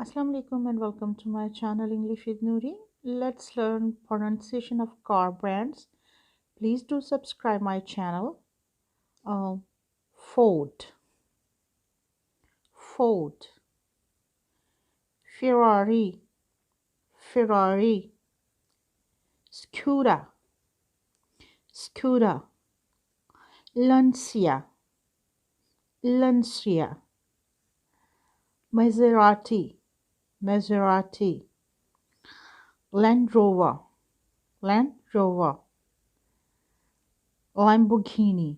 Assalamu alaikum and welcome to my channel English with Noori. Let's learn pronunciation of car brands. Please do subscribe my channel. Uh, Ford, Ford, Ferrari, Ferrari, Skoda, Skoda, Lancia, Lancia, Maserati, Maserati, Land Rover, Land Rover, Lamborghini,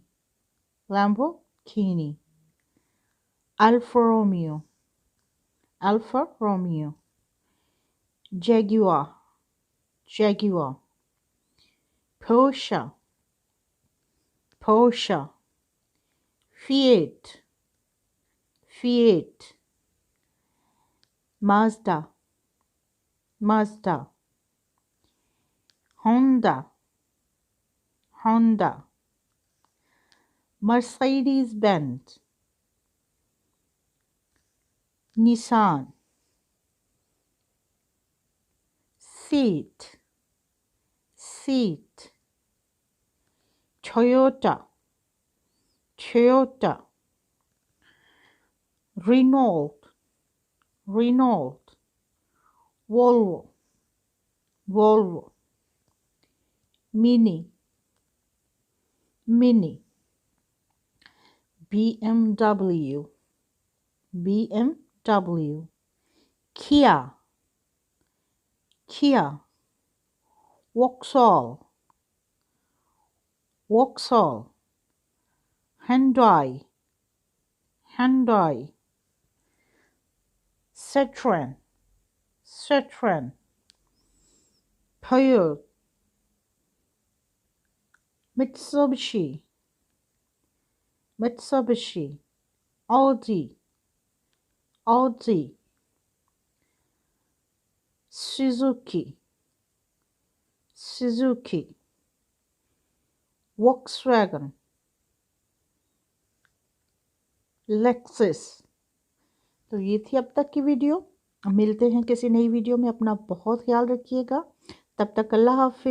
Lamborghini, Alfa Romeo, Alfa Romeo, Jaguar, Jaguar, Porsche, Porsche, Fiat, Fiat, Mazda, Mazda, Honda, Honda, Mercedes-Benz, Nissan, Seat, Seat, Toyota, Toyota, Renault, Renault, Volvo, Volvo, Mini, Mini, BMW, BMW, Kia, Kia, Vauxhall, Vauxhall, Hyundai, Hyundai, Citroen, Citroen, Peugeot, Mitsubishi, Mitsubishi, Audi, Audi, Suzuki, Suzuki, Volkswagen, Lexus। तो ये थी अब तक की video. मिलते हैं किसी नई वीडियो में। अपना बहुत ख्याल रखिएगा। तब तक अल्लाह हाफिज़।